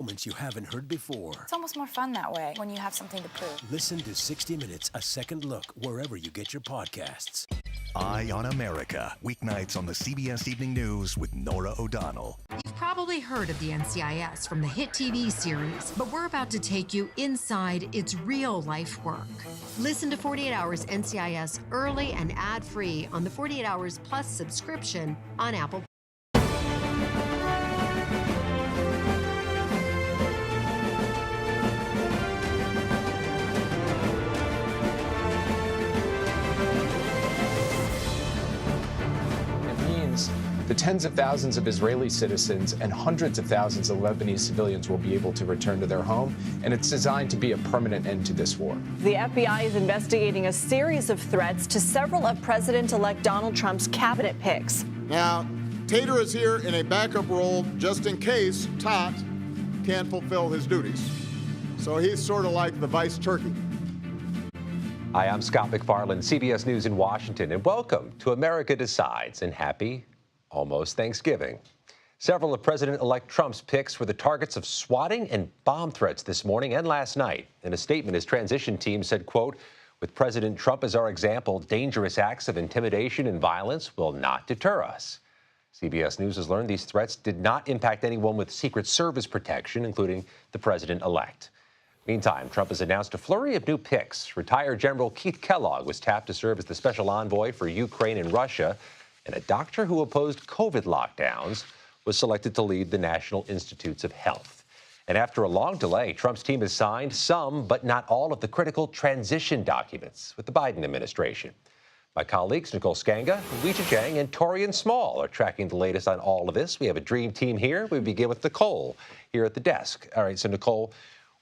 Moments you haven't heard before. It's almost more fun that way when you have something to prove. Listen to 60 Minutes, a second look, wherever you get your podcasts. Eye on America, weeknights on the CBS Evening News with Norah O'Donnell. You've probably heard of the NCIS from the hit TV series, but we're about to take you inside its real-life work. Listen to 48 Hours NCIS early and ad-free on the 48 Hours Plus subscription on Apple. The tens of thousands of Israeli citizens and hundreds of thousands of Lebanese civilians will be able to return to their home, and it's designed to be a permanent end to this war. The FBI is investigating a series of threats to several of President-elect Donald Trump's cabinet picks. Now, Tater is here in a backup role just in case Tot can't fulfill his duties. So he's sort of like the vice turkey. Hi, I'm Scott McFarland, CBS News in Washington, and welcome to America Decides, and happy almost Thanksgiving. Several of President-elect Trump's picks were the targets of swatting and bomb threats this morning and last night. In a statement, his transition team said, quote, "With President Trump as our example, dangerous acts of intimidation and violence will not deter us." CBS News has learned these threats did not impact anyone with Secret Service protection, including the president-elect. Meantime, Trump has announced a flurry of new picks. Retired General Keith Kellogg was tapped to serve as the special envoy for Ukraine and Russia, and a doctor who opposed COVID lockdowns was selected to lead the National Institutes of Health. And after a long delay, Trump's team has signed some, but not all, of the critical transition documents with the Biden administration. My colleagues Nicole Skanga, Weijia Jiang, and Torian Small are tracking the latest on all of this. We have a dream team here. We begin with Nicole here at the desk. All right, so Nicole,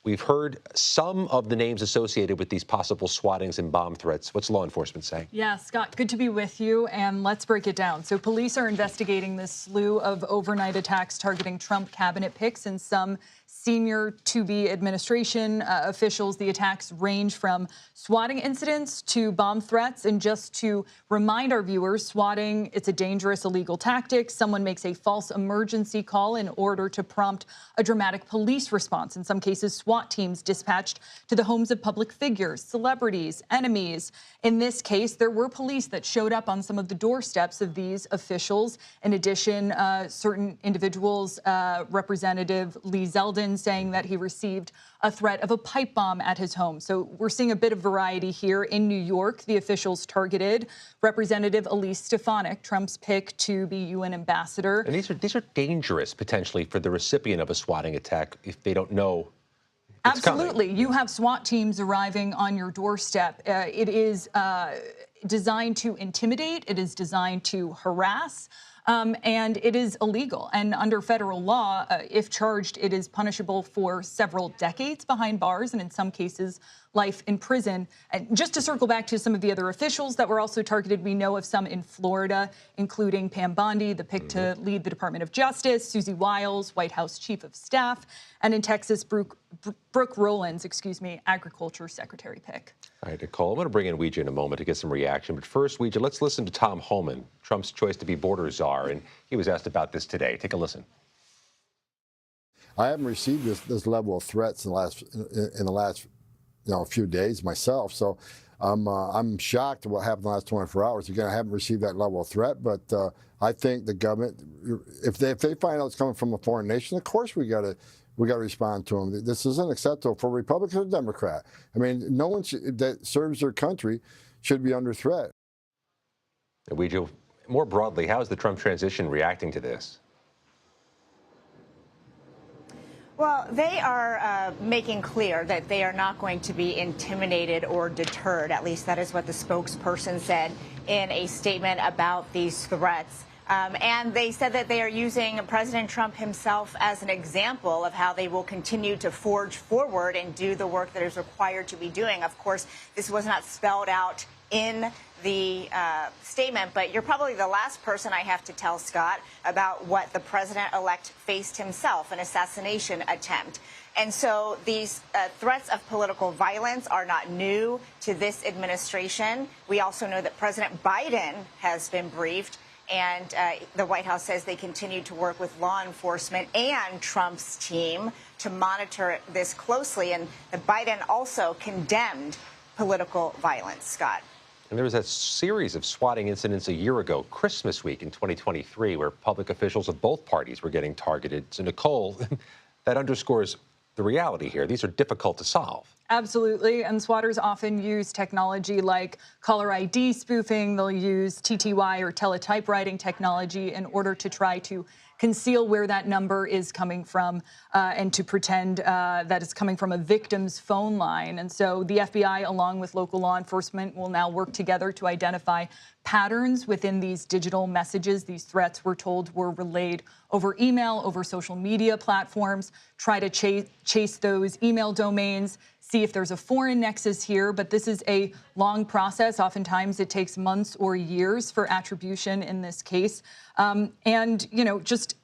we've heard some of the names associated with these possible swattings and bomb threats. What's law enforcement saying? Yeah, Scott, good to be with you, and let's break it down. So police are investigating this slew of overnight attacks targeting Trump cabinet picks and some senior to-be administration officials. The attacks range from swatting incidents to bomb threats. And just to remind our viewers, swatting, it's a dangerous, illegal tactic. Someone makes a false emergency call in order to prompt a dramatic police response. In some cases, SWAT teams dispatched to the homes of public figures, celebrities, enemies. In this case, there were police that showed up on some of the doorsteps of these officials. In addition, certain individuals, Representative Lee Zeldin, saying that he received a threat of a pipe bomb at his home. So we're seeing a bit of variety here. In New York, the officials targeted Representative Elise Stefanik, Trump's pick to be UN ambassador. And these are dangerous, potentially, for the recipient of a swatting attack if they don't know it's Absolutely. coming. You have SWAT teams arriving on your doorstep. It is designed to intimidate. It is designed to harass. And it is illegal. And under federal law, if charged, it is punishable for several decades behind bars and in some cases life in prison. And just to circle back to some of the other officials that were also targeted, we know of some in Florida, including Pam Bondi, the pick to lead the Department of Justice, Susie Wiles, White House Chief of Staff, and in Texas, Brooke Rollins, Agriculture Secretary pick. All right, Nicole, I'm going to bring in Weijia in a moment to get some reaction. But first, Weijia, let's listen to Tom Homan, Trump's choice to be border czar, and he was asked about this today. Take a listen. I haven't received this level of threats in the last few days myself. So I'm shocked at what happened in the last 24 hours. Again, I haven't received that level of threat, but I think the government, if they find out it's coming from a foreign nation, of course we got to respond to them. This isn't acceptable for Republican or Democrat. I mean, no one that serves their country should be under threat. Weijia, more broadly, how is the Trump transition reacting to this? Well, they are making clear that they are not going to be intimidated or deterred. At least that is what the spokesperson said in a statement about these threats. And they said that they are using President Trump himself as an example of how they will continue to forge forward and do the work that is required to be doing. Of course, this was not spelled out in the statement, but you're probably the last person I have to tell, Scott, about what the president-elect faced himself, an assassination attempt. And so these threats of political violence are not new to this administration. We also know that President Biden has been briefed, and the White House says they continue to work with law enforcement and Trump's team to monitor this closely. And Biden also condemned political violence, Scott. And there was a series of swatting incidents a year ago, Christmas week in 2023, where public officials of both parties were getting targeted. So, Nicole, that underscores the reality here. These are difficult to solve. Absolutely. And swatters often use technology like caller ID spoofing. They'll use TTY or teletypewriting technology in order to try to conceal where that number is coming from and to pretend that it's coming from a victim's phone line. And so the FBI, along with local law enforcement, will now work together to identify patterns within these digital messages. These threats, we're told, were relayed over email, over social media platforms, try to chase those email domains, see if there's a foreign nexus here. But this is a long process. Oftentimes it takes months or years for attribution in this case. And, you know, just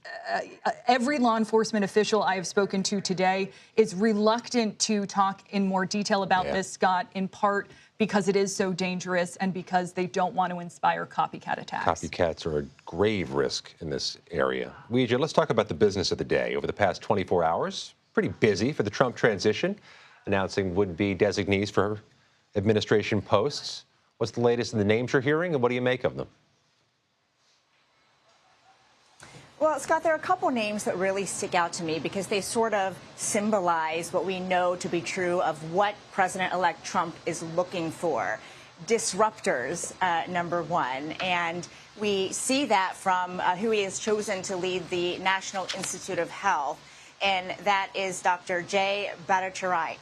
every law enforcement official I have spoken to today is reluctant to talk in more detail about this, Scott, in part because it is so dangerous and because they don't want to inspire copycat attacks. Copycats are a grave risk in this area. Weijia, let's talk about the business of the day. Over the past 24 hours, pretty busy for the Trump transition, announcing would-be designees for administration posts. What's the latest in the names you're hearing, and what do you make of them? Well, Scott, there are a couple names that really stick out to me because they sort of symbolize what we know to be true of what President-elect Trump is looking for. Disruptors, number one. And we see that from who he has chosen to lead the National Institute of Health, and that is Dr. Jay Bhattacharya.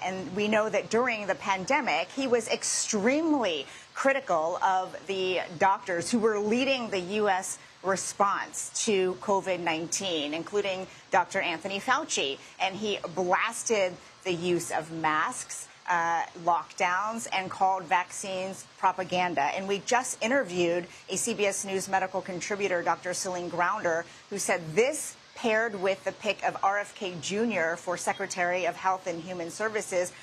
And we know that during the pandemic, he was extremely critical of the doctors who were leading the U.S. response to COVID-19, including Dr. Anthony Fauci. And he blasted the use of masks, lockdowns, and called vaccines propaganda. And we just interviewed a CBS News medical contributor, Dr. Celine Grounder, who said this, paired with the pick of RFK Jr. for Secretary of Health and Human Services,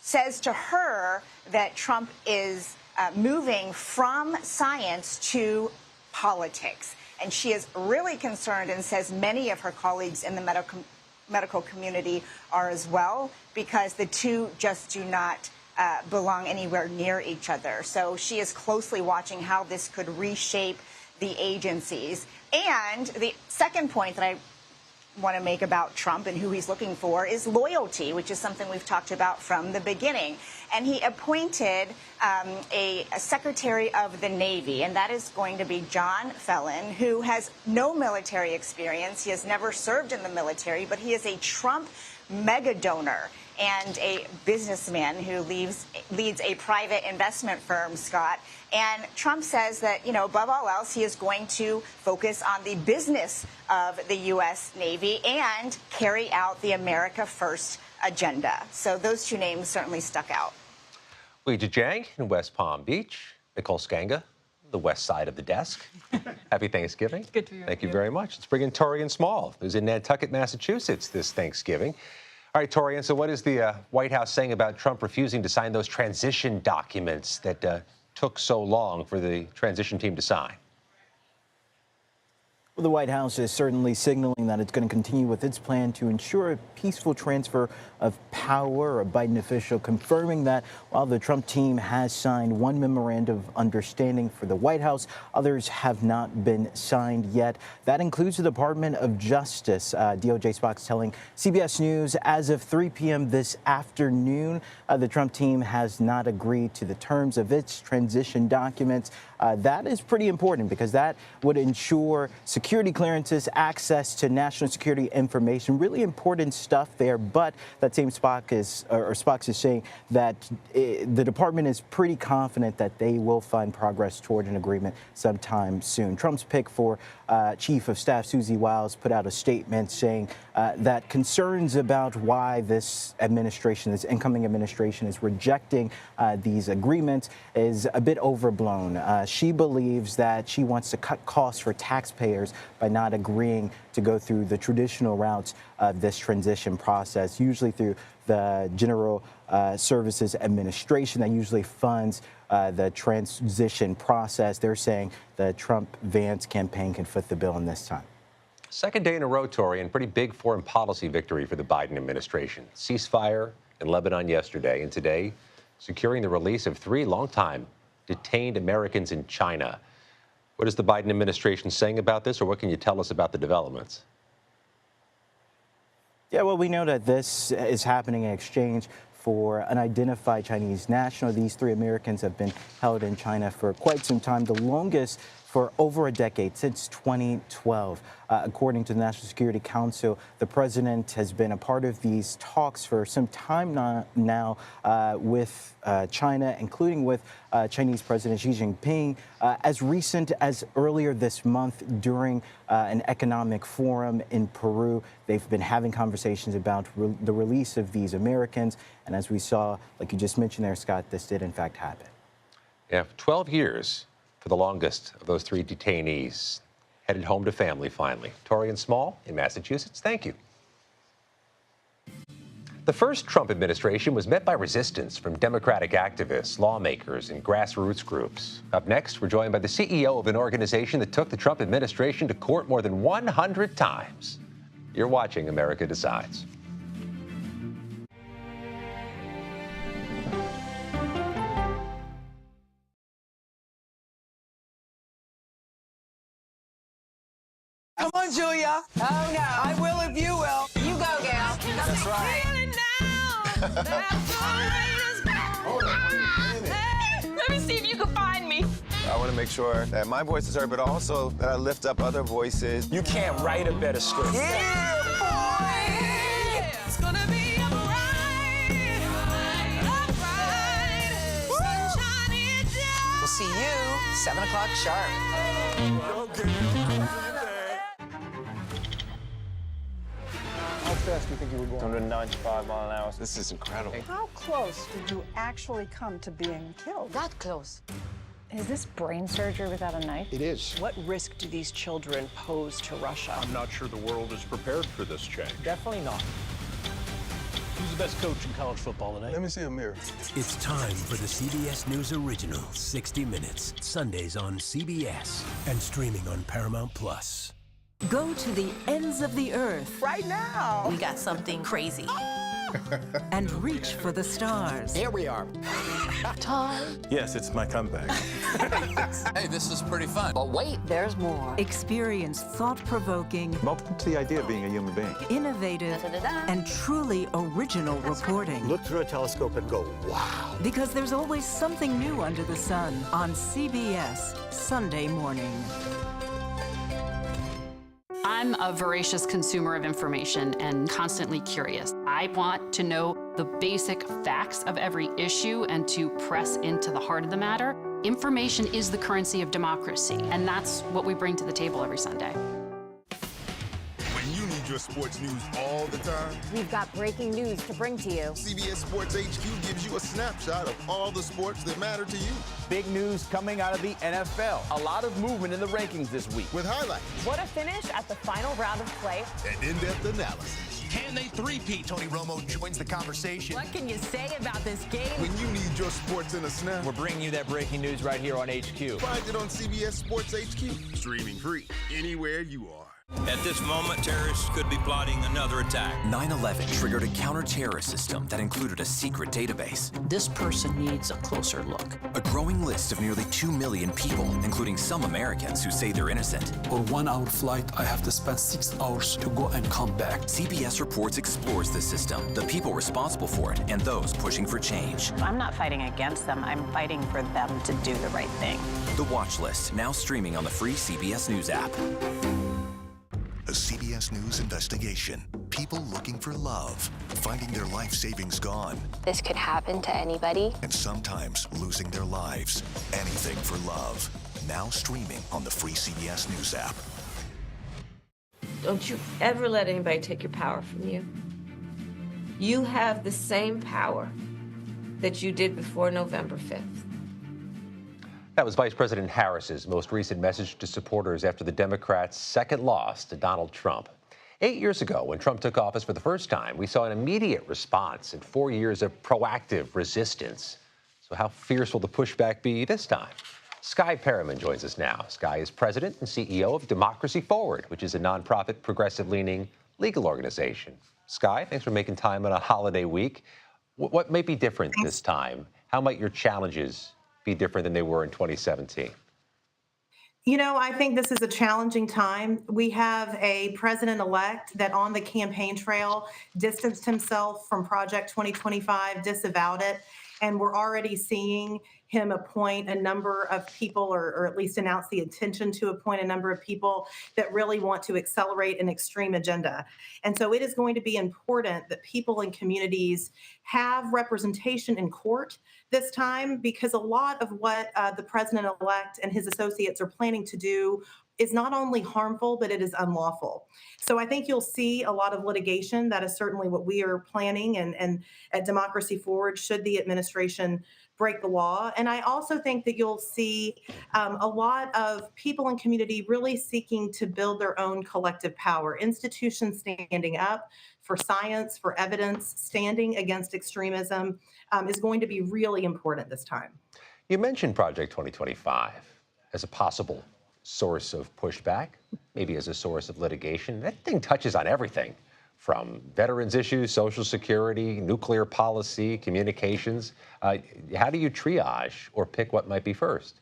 says to her that Trump is moving from science to politics. And she is really concerned and says many of her colleagues in the medical community are as well, because the two just do not belong anywhere near each other. So she is closely watching how this could reshape the agencies. And the second point that I want to make about Trump and who he's looking for is loyalty, which is something we've talked about from the beginning. And he appointed a Secretary of the Navy, and that is going to be John Fallon, who has no military experience. He has never served in the military, but he is a Trump mega donor and a businessman who leads a private investment firm, Scott. And Trump says that, you know, above all else, he is going to focus on the business of the U.S. Navy and carry out the America First agenda. So those two names certainly stuck out. Weijia Jiang in West Palm Beach. Nicole Skanga, the west side of the desk. Happy Thanksgiving. Good to hear. Thank you very much. Let's bring in Torian Small, who's in Nantucket, Massachusetts this Thanksgiving. All right, Torian, so what is the White House saying about Trump refusing to sign those transition documents that took so long for the transition team to sign? Well, the White House is certainly signaling that it's going to continue with its plan to ensure a peaceful transfer of power. A Biden official confirming that while the Trump team has signed one memorandum of understanding for the White House, others have not been signed yet. That includes the Department of Justice. DOJ spokesman telling CBS News as of 3 p.m. this afternoon, the Trump team has not agreed to the terms of its transition documents. That is pretty important because that would ensure security clearances, access to national security information, really important stuff there. But that same Spock is saying that the department is pretty confident that they will find progress toward an agreement sometime soon. Trump's pick for Chief of Staff Susie Wiles put out a statement saying that concerns about why this administration, this incoming administration, is rejecting these agreements is a bit overblown. She believes that she wants to cut costs for taxpayers by not agreeing to go through the traditional routes of this transition process, usually through the General Services Administration that usually funds the transition process. They're saying the Trump-Vance campaign can foot the bill in this time. Second day in a row, Tori, and pretty big foreign policy victory for the Biden administration. Ceasefire in Lebanon yesterday, and today securing the release of 3 longtime detained Americans in China. What is the Biden administration saying about this, or what can you tell us about the developments? Yeah, well, we know that this is happening in exchange for an unidentified Chinese national. These 3 Americans have been held in China for quite some time, the longest for over a decade, since 2012. According to the National Security Council, the president has been a part of these talks for some time now with China, including with Chinese President Xi Jinping, as recent as earlier this month during an economic forum in Peru. They've been having conversations about the release of these Americans. And as we saw, like you just mentioned there, Scott, this did in fact happen. Yeah, 12 years for the longest of those 3 detainees headed home to family finally. Tori and Small in Massachusetts, thank you. The first Trump administration was met by resistance from Democratic activists, lawmakers, and grassroots groups. Up next, we're joined by the CEO of an organization that took the Trump administration to court more than 100 times. You're watching America Decides. Come on, Julia. Oh, no. I will if you will. You go, gal. That's right. Let me see if you can find me. I want to make sure that my voice is heard, but also that I lift up other voices. You can't write a better script. Yeah, boy. It's gonna be a ride. Sunshine is down. We'll see you 7 o'clock sharp. How fast do you think you were going? 195 miles an hour. This is incredible. How close did you actually come to being killed? That close. Is this brain surgery without a knife? It is. What risk do these children pose to Russia? I'm not sure the world is prepared for this change. Definitely not. Who's the best coach in college football today? Let me see a mirror. It's time for the CBS News original, 60 Minutes, Sundays on CBS and streaming on Paramount Plus. Go to the ends of the earth. Right now. We got something crazy. And reach for the stars. Here we are. Time. Yes, it's my comeback. Hey, this is pretty fun. But wait, there's more. Experience thought-provoking, Welcome to the idea of being a human being. innovative, and truly original reporting. Look through a telescope and go, wow. Because there's always something new under the sun on CBS Sunday morning. I'm a voracious consumer of information and constantly curious. I want to know the basic facts of every issue and to press into the heart of the matter. Information is the currency of democracy, and that's what we bring to the table every Sunday. When you need your sports news all the time, we've got breaking news to bring to you. CBS Sports HQ gives you a snapshot of all the sports that matter to you. Big news coming out of the NFL. A lot of movement in the rankings this week. With highlights. What a finish at the final round of play. And in-depth analysis. Can they three-peat? Tony Romo joins the conversation. What can you say about this game? When you need your sports in a snap, we're bringing you that breaking news right here on HQ. Find it on CBS Sports HQ. Streaming free anywhere you are. At this moment, terrorists could be plotting another attack. 9/11 triggered a counter-terrorist system that included a secret database. This person needs a closer look. A growing list of nearly 2 million people, including some Americans who say they're innocent. For 1 hour flight, I have to spend 6 hours to go and come back. CBS Reports explores the system, the people responsible for it, and those pushing for change. I'm not fighting against them. I'm fighting for them to do the right thing. The Watch List, now streaming on the free CBS News app. A CBS News investigation. People looking for love, finding their life savings gone. This could happen to anybody. And sometimes losing their lives. Anything for love. Now streaming on the free CBS News app. Don't you ever let anybody take your power from you. You have the same power that you did before November 5th. That was Vice President Harris's most recent message to supporters after the Democrats' second loss to Donald Trump. 8 years ago, when Trump took office for the first time, we saw an immediate response and 4 years of proactive resistance. So how fierce will the pushback be this time? Skye Perriman joins us now. Skye is president and CEO of Democracy Forward, which is a nonprofit, progressive-leaning legal organization. Skye, thanks for making time on a holiday week. What may be different this time? How might your challenges be different than they were in 2017? You know, I think this is a challenging time. We have a president-elect that on the campaign trail distanced himself from Project 2025, disavowed it, and we're already seeing him appoint a number of people, or at least announce the intention to appoint a number of people that really want to accelerate an extreme agenda. And so it is going to be important that people in communities have representation in court this time, because a lot of what the president-elect and his associates are planning to do is not only harmful, but it is unlawful. So I think you'll see a lot of litigation. That is certainly what we are planning, and at Democracy Forward, should the administration break the law. And I also think that you'll see a lot of people in community really seeking to build their own collective power, institutions standing up for science, for evidence, standing against extremism is going to be really important this time. You mentioned Project 2025 as a possible source of pushback, maybe as a source of litigation. That thing touches on everything from veterans issues, Social Security, nuclear policy, communications. How do you triage or pick what might be first?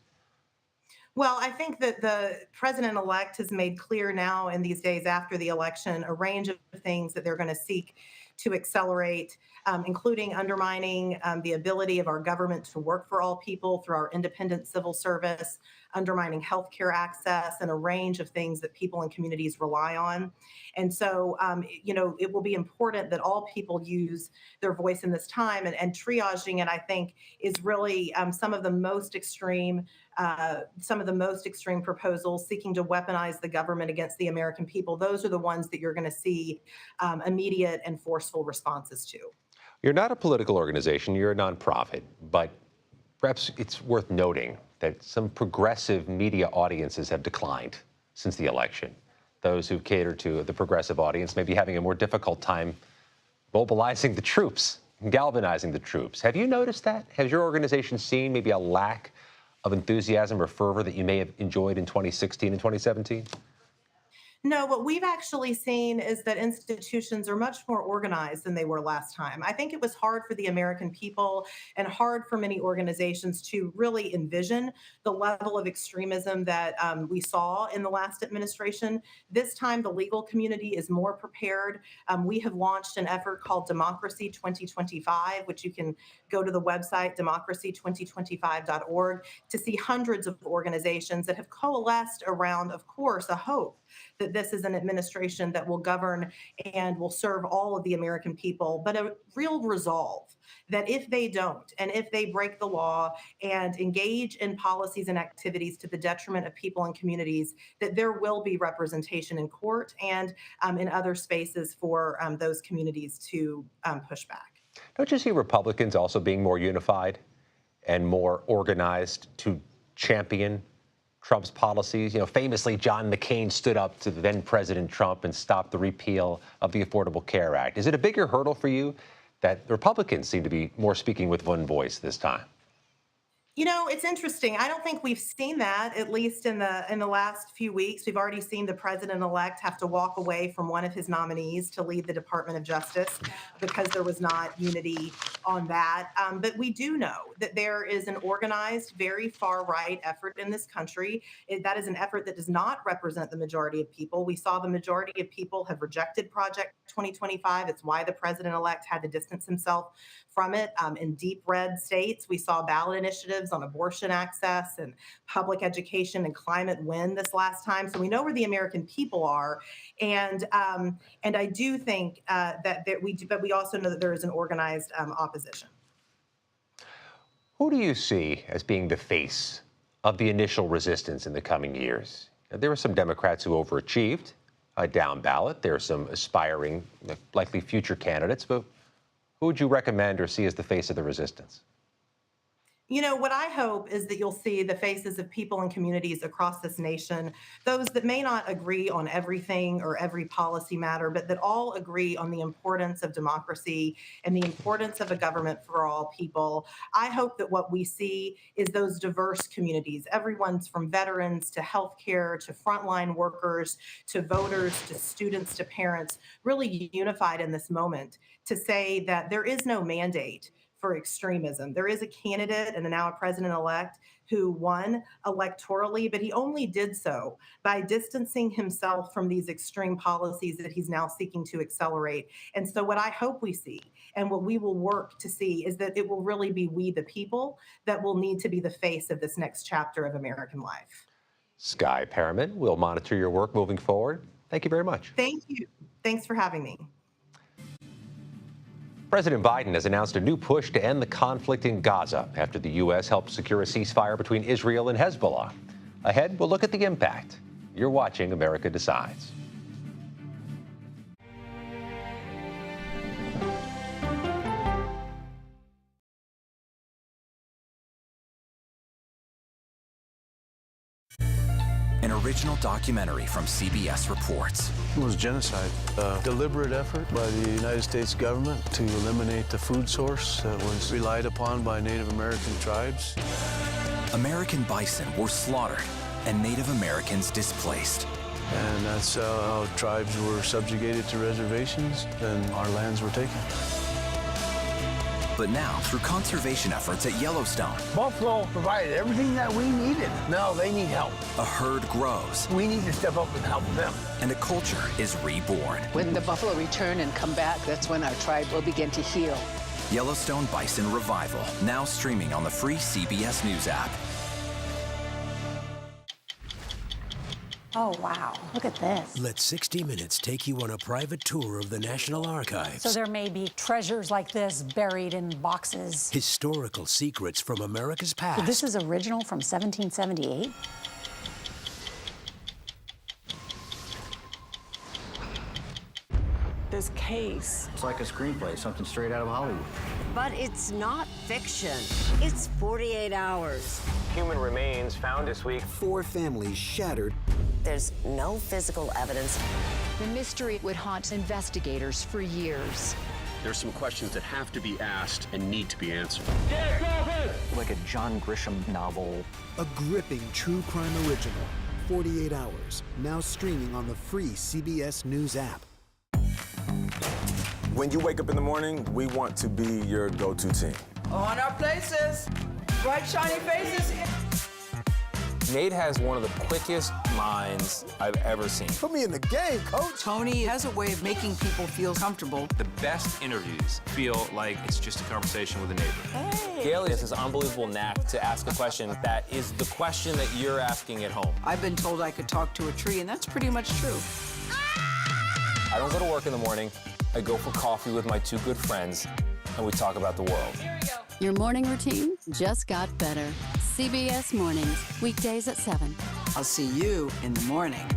Well, I think that the president-elect has made clear now in these days after the election a range of things that they're going to seek to accelerate, including undermining the ability of our government to work for all people through our independent civil service, undermining healthcare access, and a range of things that people and communities rely on. And so, you know, it will be important that all people use their voice in this time, and triaging it, I think, is really some of the most extreme proposals seeking to weaponize the government against the American people. Those are the ones that you're going to see immediate and forceful responses to. You're not a political organization, you're a nonprofit, but perhaps it's worth noting that some progressive media audiences have declined since the election. Those who cater to the progressive audience may be having a more difficult time mobilizing the troops, galvanizing the troops. Have you noticed that? Has your organization seen maybe a lack of enthusiasm or fervor that you may have enjoyed in 2016 and 2017? No, what we've actually seen is that institutions are much more organized than they were last time. I think it was hard for the American people and hard for many organizations to really envision the level of extremism that we saw in the last administration. This time, the legal community is more prepared. We have launched an effort called Democracy 2025, which you can go to the website, democracy2025.org, to see hundreds of organizations that have coalesced around, of course, a hope that this is an administration that will govern and will serve all of the American people, but a real resolve that if they don't, and if they break the law and engage in policies and activities to the detriment of people and communities, that there will be representation in court and in other spaces for those communities to push back. Don't you see Republicans also being more unified and more organized to champion Trump's policies? You know, famously, John McCain stood up to then President Trump and stopped the repeal of the Affordable Care Act. Is it a bigger hurdle for you that Republicans seem to be more speaking with one voice this time? You know, it's interesting. I don't think we've seen that, at least in the last few weeks. We've already seen the president-elect have to walk away from one of his nominees to lead the Department of Justice because there was not unity on that. But we do know that there is an organized, very far-right effort in this country. That is an effort that does not represent the majority of people. We saw the majority of people have rejected Project 2025. It's why the president-elect had to distance himself from it. In deep red states, we saw ballot initiatives on abortion access and public education and climate win this last time. So we know where the American people are, and I do think but we also know that there is an organized opposition. Who do you see as being the face of the initial resistance in the coming years? Now, there were some Democrats who overachieved down ballot. There are some aspiring, likely future candidates, but who would you recommend or see as the face of the resistance? You know, what I hope is that you'll see the faces of people and communities across this nation, those that may not agree on everything or every policy matter, but that all agree on the importance of democracy and the importance of a government for all people. I hope that what we see is those diverse communities, everyone's from veterans to healthcare to frontline workers to voters to students to parents, really unified in this moment to say that there is no mandate for extremism. There is a candidate and now a president-elect who won electorally, but he only did so by distancing himself from these extreme policies that he's now seeking to accelerate. And so what I hope we see and what we will work to see is that it will really be we the people that will need to be the face of this next chapter of American life. Sky Paramount, we'll monitor your work moving forward. Thank you very much. Thank you. Thanks for having me. President Biden has announced a new push to end the conflict in Gaza after the U.S. helped secure a ceasefire between Israel and Hezbollah. Ahead, we'll look at the impact. You're watching America Decides. An original documentary from CBS reports. It was genocide, a deliberate effort by the United States government to eliminate the food source that was relied upon by Native American tribes. American bison were slaughtered and Native Americans displaced. And that's how tribes were subjugated to reservations and our lands were taken. But now, through conservation efforts at Yellowstone, Buffalo provided everything that we needed. Now they need help. a herd grows. We need to step up and help them. And a culture is reborn. When the buffalo return and come back, that's when our tribe will begin to heal. Yellowstone Bison Revival, now streaming on the free CBS News app. Oh, wow. Look at this. Let 60 Minutes take you on a private tour of the National Archives. So there may be treasures like this buried in boxes. Historical secrets from America's past. So this is original from 1778? This case. It's like a screenplay, something straight out of Hollywood. But it's not fiction. It's 48 hours. Human remains found this week. 4 families shattered. There's no physical evidence. The mystery would haunt investigators for years. There's some questions that have to be asked and need to be answered. Like a John Grisham novel. A gripping true crime original. 48 hours. Now streaming on the free CBS News app. When you wake up in the morning, we want to be your go-to team. On our places. Bright, shiny faces. Nate has one of the quickest minds I've ever seen. Put me in the game, coach. Tony has a way of making people feel comfortable. The best interviews feel like it's just a conversation with a neighbor. Hey. Gail has this unbelievable knack to ask a question that is the question that you're asking at home. I've been told I could talk to a tree, and that's pretty much true. I don't go to work in the morning. I go for coffee with my 2 good friends, and we talk about the world. Your morning routine just got better. CBS Mornings, weekdays at 7. I'll see you in the morning.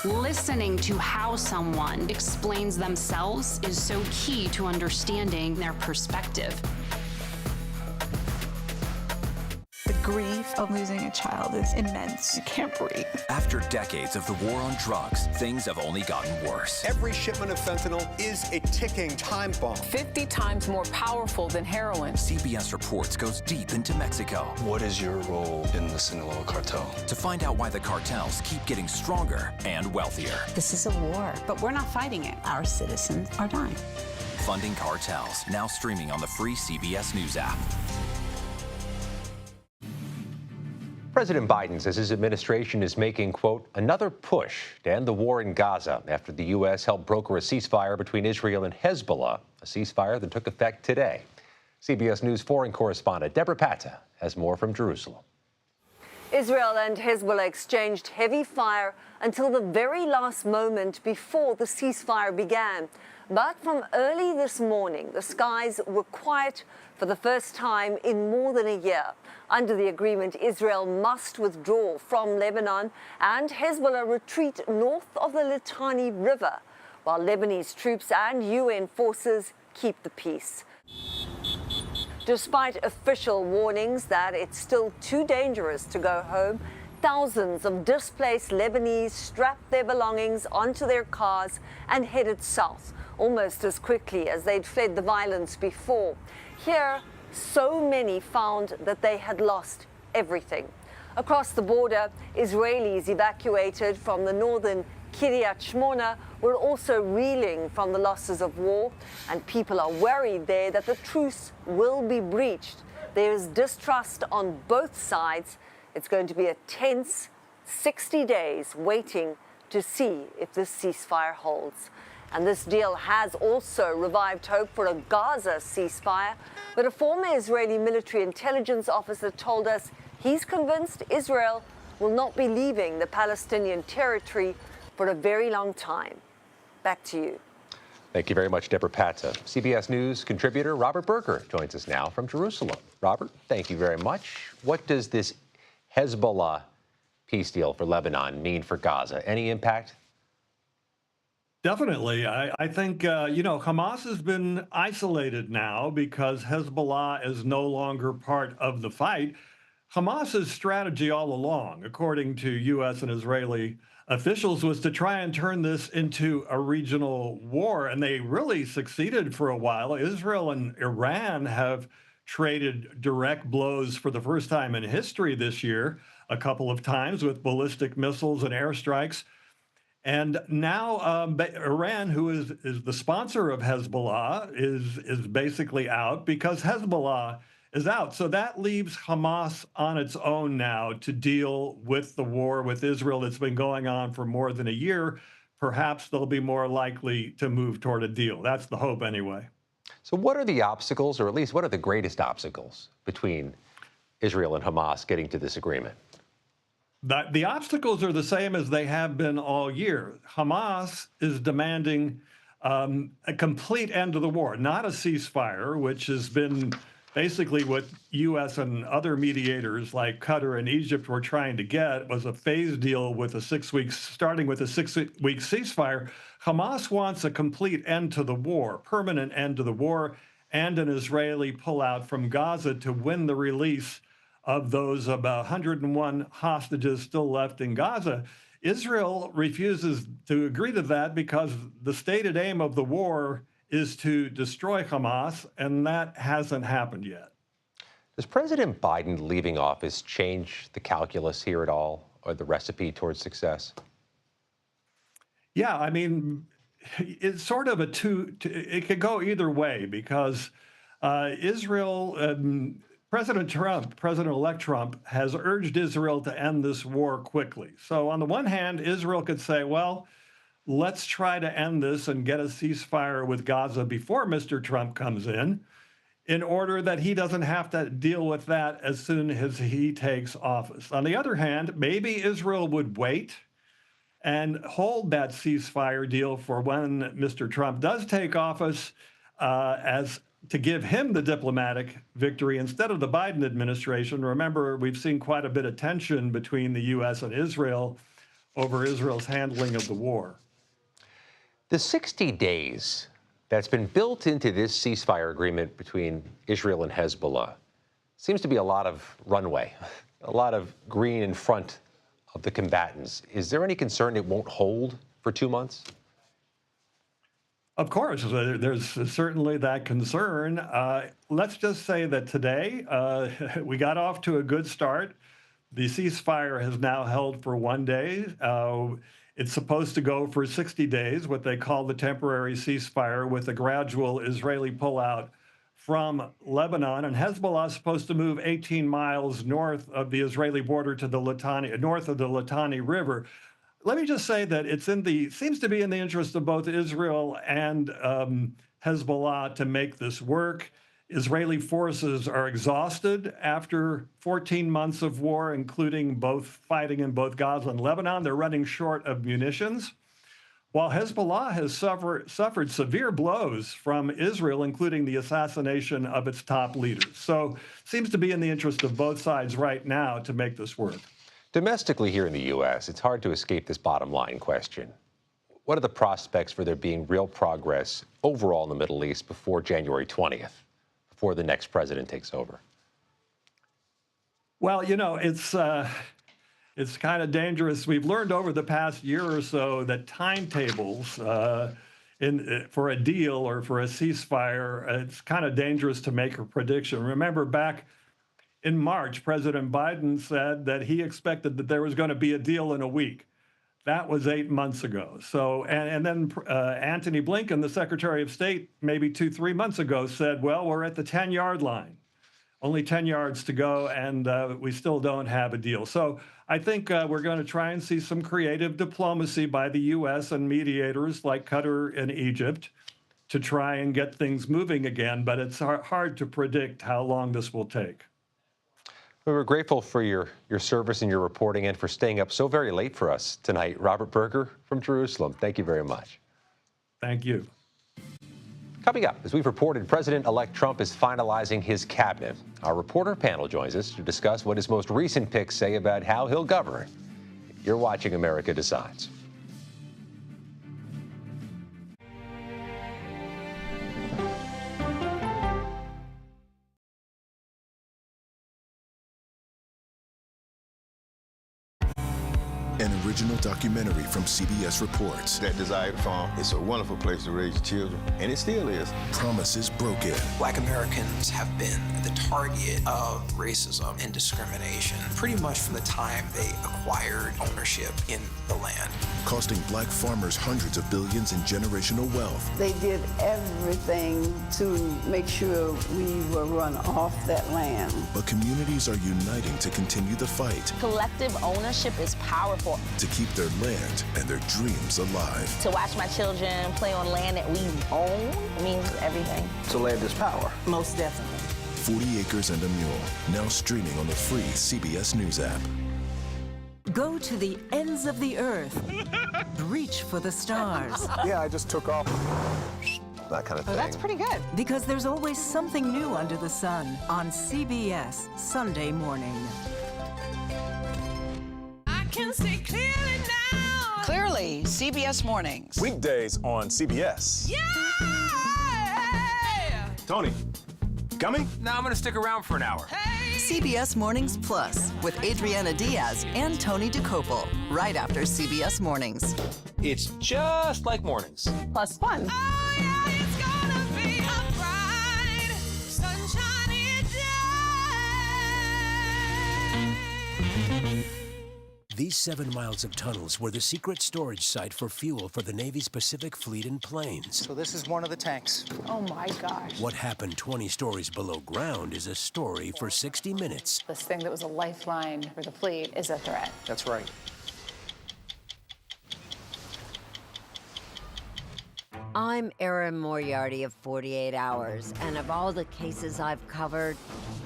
Listening to how someone explains themselves is so key to understanding their perspective. The grief of losing a child is immense. You can't breathe. After decades of the war on drugs, things have only gotten worse. Every shipment of fentanyl is a ticking time bomb. 50 times more powerful than heroin. CBS Reports goes deep into Mexico. What is your role in the Sinaloa cartel? To find out why the cartels keep getting stronger and wealthier. This is a war, but we're not fighting it. Our citizens are dying. Funding Cartels, now streaming on the free CBS News app. President Biden says his administration is making, quote, another push to end the war in Gaza after the U.S. helped broker a ceasefire between Israel and Hezbollah, a ceasefire that took effect today. CBS News foreign correspondent Deborah Patta has more from Jerusalem. Israel and Hezbollah exchanged heavy fire until the very last moment before the ceasefire began. But from early this morning, the skies were quiet for the first time in more than a year. Under the agreement, Israel must withdraw from Lebanon and Hezbollah retreat north of the Litani River, while Lebanese troops and UN forces keep the peace. Despite official warnings that it's still too dangerous to go home, thousands of displaced Lebanese strapped their belongings onto their cars and headed south, almost as quickly as they'd fled the violence before. Here, so many found that they had lost everything. Across the border, Israelis evacuated from the northern Kiryat Shmona were also reeling from the losses of war, and people are worried there that the truce will be breached. There is distrust on both sides. It's going to be a tense 60 days waiting to see if this ceasefire holds. And this deal has also revived hope for a Gaza ceasefire, but a former Israeli military intelligence officer told us he's convinced Israel will not be leaving the Palestinian territory for a very long time. Back to you. Thank you very much, Deborah Patta. CBS News contributor Robert Berger joins us now from Jerusalem. Robert, thank you very much. What does this Hezbollah peace deal for Lebanon mean for Gaza? Any impact? Definitely. I think, Hamas has been isolated now because Hezbollah is no longer part of the fight. Hamas's strategy all along, according to U.S. and Israeli officials, was to try and turn this into a regional war, and they really succeeded for a while. Israel and Iran have traded direct blows for the first time in history this year, a couple of times with ballistic missiles and airstrikes. And now Iran, who is the sponsor of Hezbollah, is basically out because Hezbollah is out. So that leaves Hamas on its own now to deal with the war with Israel that's been going on for more than a year. Perhaps they'll be more likely to move toward a deal. That's the hope anyway. So what are the obstacles, or at least what are the greatest obstacles between Israel and Hamas getting to this agreement? The obstacles are the same as they have been all year. Hamas is demanding a complete end to the war, not a ceasefire, which has been basically what U.S. and other mediators like Qatar and Egypt were trying to get, was a phased deal with starting with a 6-week ceasefire. Hamas wants a complete end to the war, permanent end to the war, and an Israeli pullout from Gaza to win the release of those about 101 hostages still left in Gaza. Israel refuses to agree to that because the stated aim of the war is to destroy Hamas, and that hasn't happened yet. Does President Biden leaving office change the calculus here at all, or the recipe towards success? Yeah, I mean, it's sort of it could go either way because President-elect Trump has urged Israel to end this war quickly. So on the one hand, Israel could say, well, let's try to end this and get a ceasefire with Gaza before Mr. Trump comes in order that he doesn't have to deal with that as soon as he takes office. On the other hand, maybe Israel would wait and hold that ceasefire deal for when Mr. Trump does take office as to give him the diplomatic victory instead of the Biden administration. Remember, we've seen quite a bit of tension between the U.S. and Israel over Israel's handling of the war. The 60 days that's been built into this ceasefire agreement between Israel and Hezbollah seems to be a lot of runway, a lot of green in front of the combatants. Is there any concern it won't hold for 2 months? Of course, there's certainly that concern. Let's just say that today we got off to a good start. The ceasefire has now held for 1 day. It's supposed to go for 60 days, what they call the temporary ceasefire, with a gradual Israeli pullout from Lebanon. And Hezbollah is supposed to move 18 miles north of the Israeli border to the north of the Litani River. Let me just say that seems to be in the interest of both Israel and Hezbollah to make this work. Israeli forces are exhausted after 14 months of war, including both fighting in both Gaza and Lebanon. They're running short of munitions, while Hezbollah has suffered severe blows from Israel, including the assassination of its top leaders. So seems to be in the interest of both sides right now to make this work. Domestically here in the U.S., it's hard to escape this bottom line question. What are the prospects for there being real progress overall in the Middle East before January 20th, before the next president takes over? Well, it's kind of dangerous. We've learned over the past year or so that timetables for a deal or for a ceasefire, it's kind of dangerous to make a prediction. Remember back in March, President Biden said that he expected that there was going to be a deal in a week. That was 8 months ago. So, and then Antony Blinken, the Secretary of State, maybe 2-3 months ago said, well, we're at the 10-yard line. Only 10 yards to go, and we still don't have a deal. So I think we're going to try and see some creative diplomacy by the U.S. and mediators like Qatar and Egypt to try and get things moving again, but it's hard to predict how long this will take. We're grateful for your service and your reporting and for staying up so very late for us tonight. Robert Berger from Jerusalem, thank you very much. Thank you. Coming up, as we've reported, President-elect Trump is finalizing his cabinet. Our reporter panel joins us to discuss what his most recent picks say about how he'll govern. You're watching America Decides. An original documentary from CBS Reports. That desired farm, it's a wonderful place to raise children, and it still is. Promises broken. Black Americans have been the target of racism and discrimination pretty much from the time they acquired ownership in the land. Costing black farmers hundreds of billions in generational wealth. They did everything to make sure we were run off that land. But communities are uniting to continue the fight. Collective ownership is powerful. To keep their land and their dreams alive. To watch my children play on land that we own means everything. So land is power. Most definitely. 40 Acres and a Mule, now streaming on the free CBS News app. Go to the ends of the earth. Reach for the stars. Yeah, I just took off. That kind of thing. Oh, that's pretty good. Because there's always something new under the sun on CBS Sunday morning. Can see clearly now. Clearly, CBS Mornings. Weekdays on CBS. Yeah! Tony, coming? No, I'm gonna stick around for an hour. Hey! CBS Mornings Plus with Adriana Diaz and Tony DeCopel, right after CBS Mornings. It's just like mornings. Plus fun. Oh, yeah, it's gonna be a bright, sunshiny day. These 7 miles of tunnels were the secret storage site for fuel for the Navy's Pacific Fleet in planes. So this is one of the tanks. Oh my gosh. What happened 20 stories below ground is a story for 60 Minutes. This thing that was a lifeline for the fleet is a threat. That's right. I'm Erin Moriarty of 48 Hours, and of all the cases I've covered,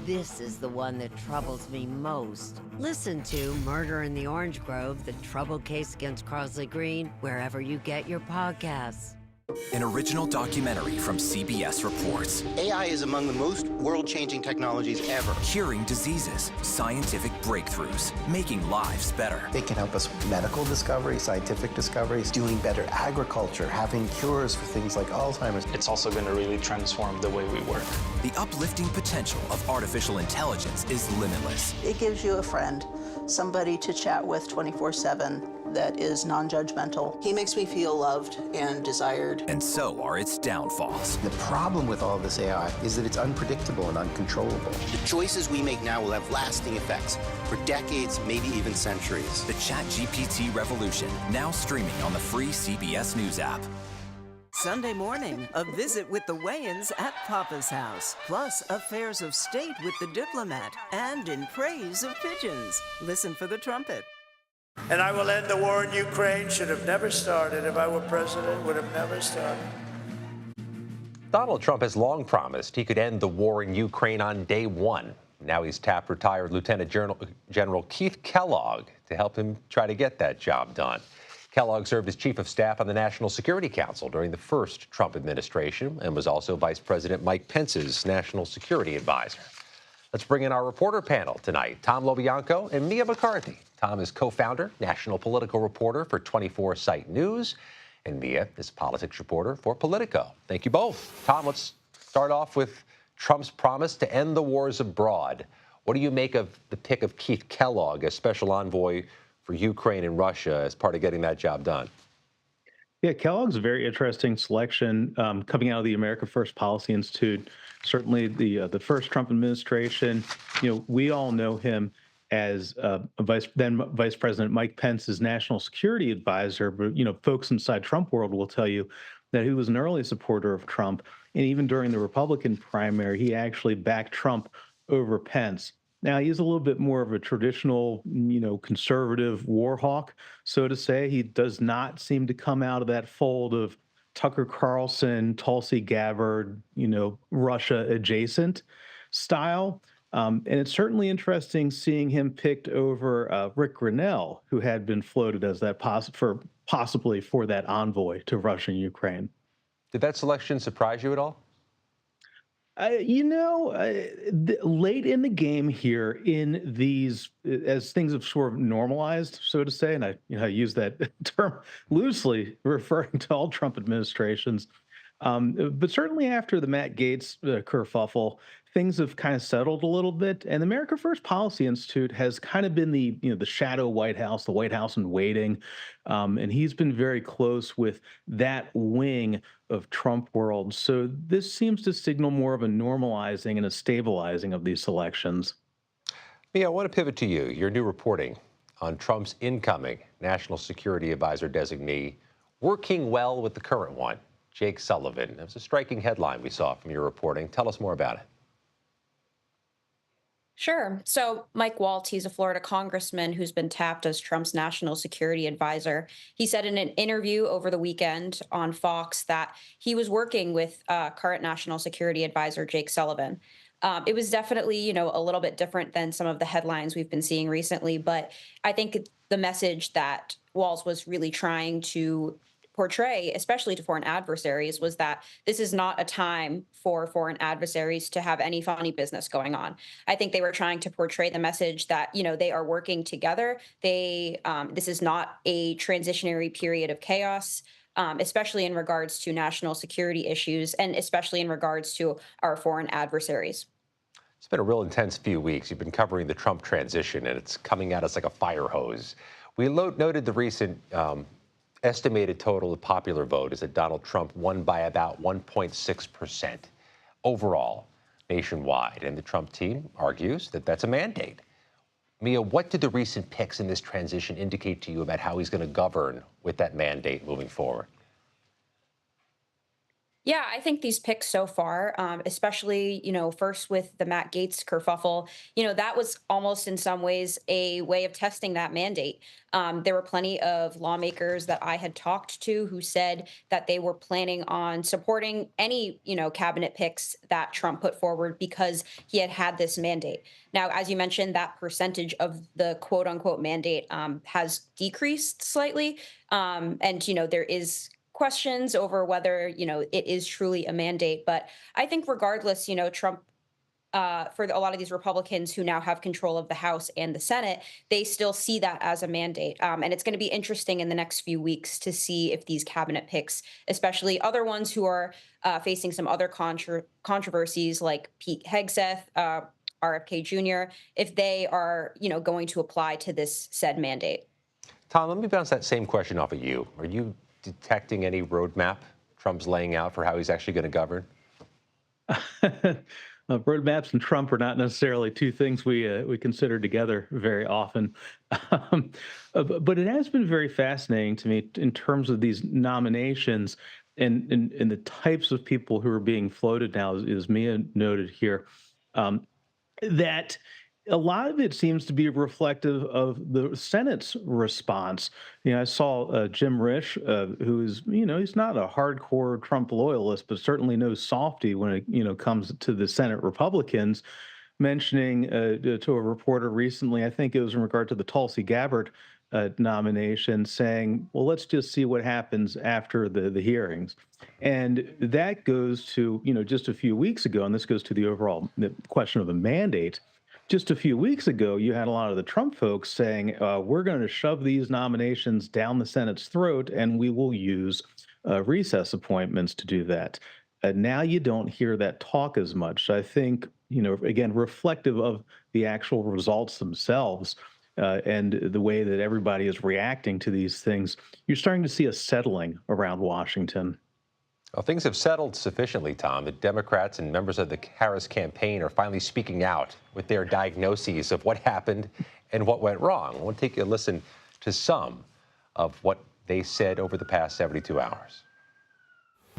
this is the one that troubles me most. Listen to Murder in the Orange Grove, the troubled case against Crosley Green, wherever you get your podcasts. An original documentary from CBS Reports. AI is among the most world-changing technologies ever. Curing diseases, scientific breakthroughs, making lives better. They can help us with medical discoveries, scientific discoveries, doing better agriculture, having cures for things like Alzheimer's. It's also going to really transform the way we work. The uplifting potential of artificial intelligence is limitless. It gives you a friend, somebody to chat with 24/7 that is non-judgmental. He makes me feel loved and desired. And so are its downfalls. The problem with all this AI is that it's unpredictable and uncontrollable. The choices we make now will have lasting effects for decades, maybe even centuries. The ChatGPT revolution, now streaming on the free CBS News app. Sunday morning, a visit with the Wayans at Papa's house, plus affairs of state with the diplomat, and in praise of pigeons. Listen for the trumpet. And I will end the war in Ukraine. Should have never started. If I were president, would have never started. Donald Trump has long promised he could end the war in Ukraine on day one. Now he's tapped retired Lieutenant General Keith Kellogg to help him try to get that job done. Kellogg served as chief of staff on the National Security Council during the first Trump administration and was also Vice President Mike Pence's national security advisor. Let's bring in our reporter panel tonight, Tom Lobianco and Mia McCarthy. Tom is co-founder, national political reporter for 24 Site News, and Mia is politics reporter for Politico. Thank you both. Tom, let's start off with Trump's promise to end the wars abroad. What do you make of the pick of Keith Kellogg as special envoy for Ukraine and Russia as part of getting that job done? Yeah, Kellogg's a very interesting selection coming out of the America First Policy Institute. Certainly, the first Trump administration. We all know him as then Vice President Mike Pence's national security advisor. But folks inside Trump world will tell you that he was an early supporter of Trump, and even during the Republican primary, he actually backed Trump over Pence. Now, he's a little bit more of a traditional, conservative war hawk, so to say. He does not seem to come out of that fold of Tucker Carlson, Tulsi Gabbard, Russia adjacent style. And it's certainly interesting seeing him picked over Rick Grinnell, who had been floated as that possibly for that envoy to Russia and Ukraine. Did that selection surprise you at all? Late in the game here, in these, as things have sort of normalized, so to say, and I use that term loosely, referring to all Trump administrations. But certainly after the Matt Gaetz kerfuffle, things have kind of settled a little bit, and the America First Policy Institute has kind of been the shadow White House, the White House in waiting, and he's been very close with that wing of Trump world. So this seems to signal more of a normalizing and a stabilizing of these selections. Mia, I want to pivot to you. Your new reporting on Trump's incoming National Security Advisor designee working well with the current one, Jake Sullivan. It was a striking headline we saw from your reporting. Tell us more about it. Sure. So Mike Waltz, he's a Florida congressman who's been tapped as Trump's national security advisor. He said in an interview over the weekend on Fox that he was working with current national security advisor Jake Sullivan. It was definitely, a little bit different than some of the headlines we've been seeing recently. But I think the message that Waltz was really trying to portray, especially to foreign adversaries, was that this is not a time for foreign adversaries to have any funny business going on. I think they were trying to portray the message that, they are working together. This is not a transitionary period of chaos, especially in regards to national security issues and especially in regards to our foreign adversaries. It's been a real intense few weeks. You've been covering the Trump transition, and it's coming at us like a fire hose. We noted the recent estimated total of popular vote is that Donald Trump won by about 1.6% overall nationwide. And the Trump team argues that that's a mandate. Mia, what did the recent picks in this transition indicate to you about how he's going to govern with that mandate moving forward? Yeah, I think these picks so far, especially, first with the Matt Gaetz kerfuffle, that was almost in some ways a way of testing that mandate. There were plenty of lawmakers that I had talked to who said that they were planning on supporting any, cabinet picks that Trump put forward because he had this mandate. Now, as you mentioned, that percentage of the quote unquote mandate has decreased slightly. And, there is questions over whether, it is truly a mandate. But I think regardless, Trump, for a lot of these Republicans who now have control of the House and the Senate, they still see that as a mandate. And it's going to be interesting in the next few weeks to see if these cabinet picks, especially other ones who are facing some other controversies like Pete Hegseth, RFK Jr., if they are, going to apply to this said mandate. Tom, let me bounce that same question off of you. Are you detecting any roadmap Trump's laying out for how he's actually going to govern? Roadmaps and Trump are not necessarily two things we consider together very often. But it has been very fascinating to me in terms of these nominations and the types of people who are being floated now, as Mia noted here, that a lot of it seems to be reflective of the Senate's response. I saw Jim Risch, who is, he's not a hardcore Trump loyalist, but certainly no softy when it, comes to the Senate Republicans, mentioning to a reporter recently, I think it was in regard to the Tulsi Gabbard nomination, saying, well, let's just see what happens after the hearings. And that goes to, just a few weeks ago, and this goes to the overall question of a mandate. Just a few weeks ago, you had a lot of the Trump folks saying, we're going to shove these nominations down the Senate's throat, and we will use recess appointments to do that. Now you don't hear that talk as much. I think, again, reflective of the actual results themselves and the way that everybody is reacting to these things, you're starting to see a settling around Washington. Well, things have settled sufficiently, Tom, that Democrats and members of the Harris campaign are finally speaking out with their diagnoses of what happened and what went wrong. I want to take a listen to some of what they said over the past 72 hours.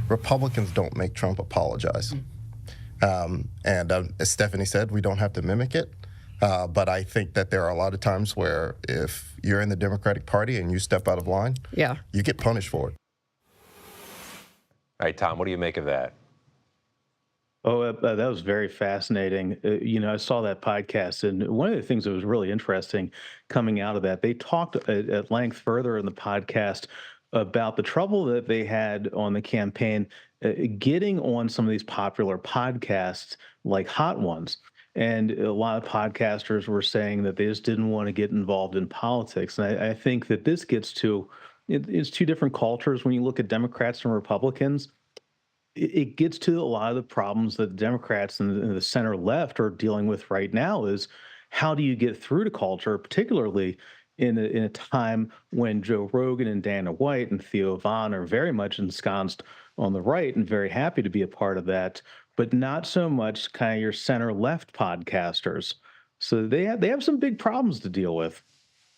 Republicans don't make Trump apologize. As Stephanie said, we don't have to mimic it. But I think that there are a lot of times where if you're in the Democratic Party and you step out of line, you get punished for it. All right, Tom, what do you make of that? Oh, that was very fascinating. I saw that podcast, and one of the things that was really interesting coming out of that, they talked at length further in the podcast about the trouble that they had on the campaign getting on some of these popular podcasts like Hot Ones. And a lot of podcasters were saying that they just didn't want to get involved in politics. And I think that this gets to, it's two different cultures. When you look at Democrats and Republicans, it gets to a lot of the problems that the Democrats and the center left are dealing with right now is how do you get through to culture, particularly in a time when Joe Rogan and Dana White and Theo Von are very much ensconced on the right and very happy to be a part of that, but not so much kind of your center-left podcasters. So they have some big problems to deal with.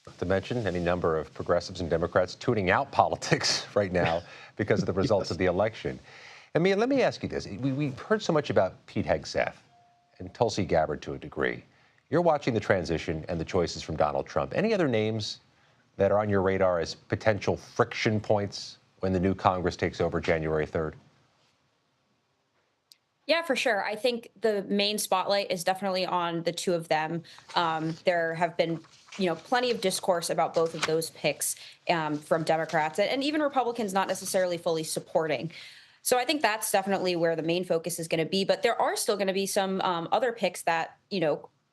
Not to mention any number of progressives and Democrats tuning out politics right now because of the results of the election. And Mia, let me ask you this. We've heard so much about Pete Hegseth and Tulsi Gabbard to a degree. You're watching the transition and the choices from Donald Trump. Any other names that are on your radar as potential friction points when the new Congress takes over January 3rd? Yeah, for sure. I think the main spotlight is definitely on the two of them. There have been, plenty of discourse about both of those picks from Democrats and even Republicans not necessarily fully supporting. So I think that's definitely where the main focus is going to be. But there are still going to be some other picks that,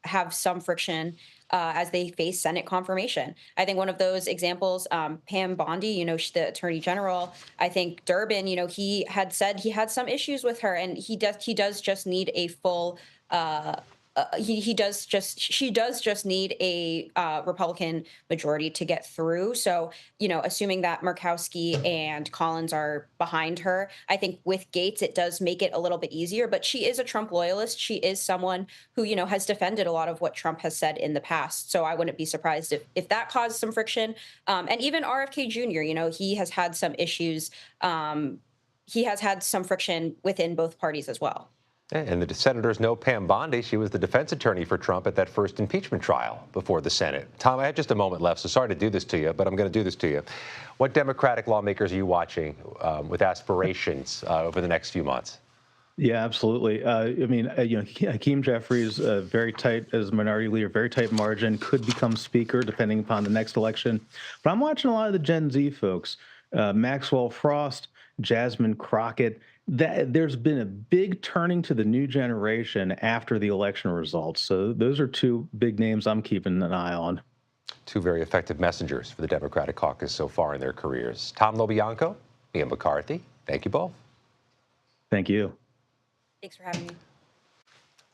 have some friction as they face Senate confirmation. I think one of those examples, Pam Bondi, the Attorney General, I think Durbin, he had said he had some issues with her, and he does just need a full she does just need a Republican majority to get through. So, assuming that Murkowski and Collins are behind her, I think with Gates, it does make it a little bit easier. But she is a Trump loyalist. She is someone who, has defended a lot of what Trump has said in the past. So I wouldn't be surprised if that caused some friction. And even RFK Jr., he has had some issues. He has had some friction within both parties as well. And the senators know Pam Bondi. She was the defense attorney for Trump at that first impeachment trial before the Senate. Tom, I have just a moment left, so sorry to do this to you, but I'm going to do this to you. What Democratic lawmakers are you watching with aspirations over the next few months? Yeah, absolutely. Hakeem Jeffries, very tight as minority leader, very tight margin, could become speaker depending upon the next election. But I'm watching a lot of the Gen Z folks, Maxwell Frost, Jasmine Crockett. There's been a big turning to the new generation after the election results. So those are two big names I'm keeping an eye on. Two very effective messengers for the Democratic caucus so far in their careers. Tom LoBianco, Mia McCarthy, thank you both. Thank you. Thanks for having me.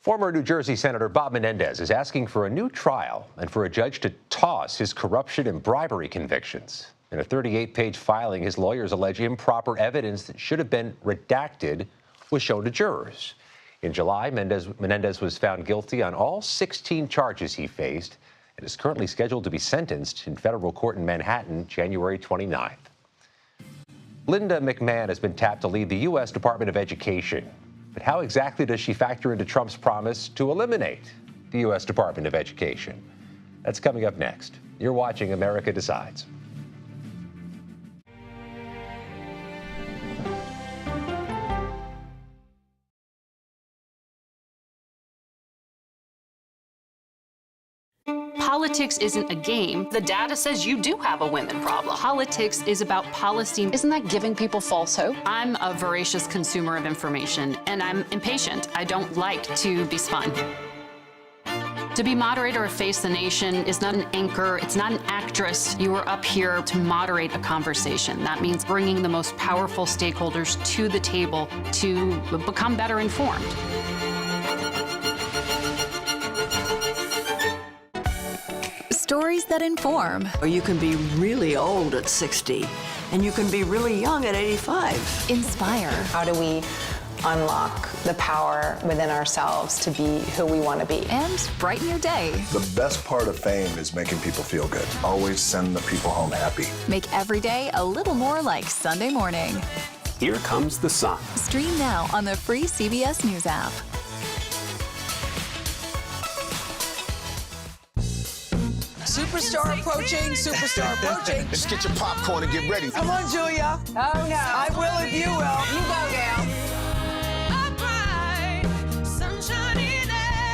Former New Jersey Senator Bob Menendez is asking for a new trial and for a judge to toss his corruption and bribery convictions. In a 38-page filing, his lawyers allege improper evidence that should have been redacted was shown to jurors. In July, Menendez was found guilty on all 16 charges he faced and is currently scheduled to be sentenced in federal court in Manhattan January 29th. Linda McMahon has been tapped to lead the U.S. Department of Education. But how exactly does she factor into Trump's promise to eliminate the U.S. Department of Education? That's coming up next. You're watching America Decides. Politics isn't a game. The data says you do have a women problem. Politics is about policy. Isn't that giving people false hope? I'm a voracious consumer of information, and I'm impatient. I don't like to be spun. To be moderator of Face the Nation is not an anchor, it's not an actress. You are up here to moderate a conversation. That means bringing the most powerful stakeholders to the table to become better informed. Stories that inform. You can be really old at 60, and you can be really young at 85. Inspire. How do we unlock the power within ourselves to be who we want to be? And brighten your day. The best part of fame is making people feel good. Always send the people home happy. Make every day a little more like Sunday morning. Here comes the sun. Stream now on the free CBS News app. Superstar approaching, superstar approaching. Just get your popcorn and get ready. Come on, Julia. Oh, no. I will if you will. You go, gal.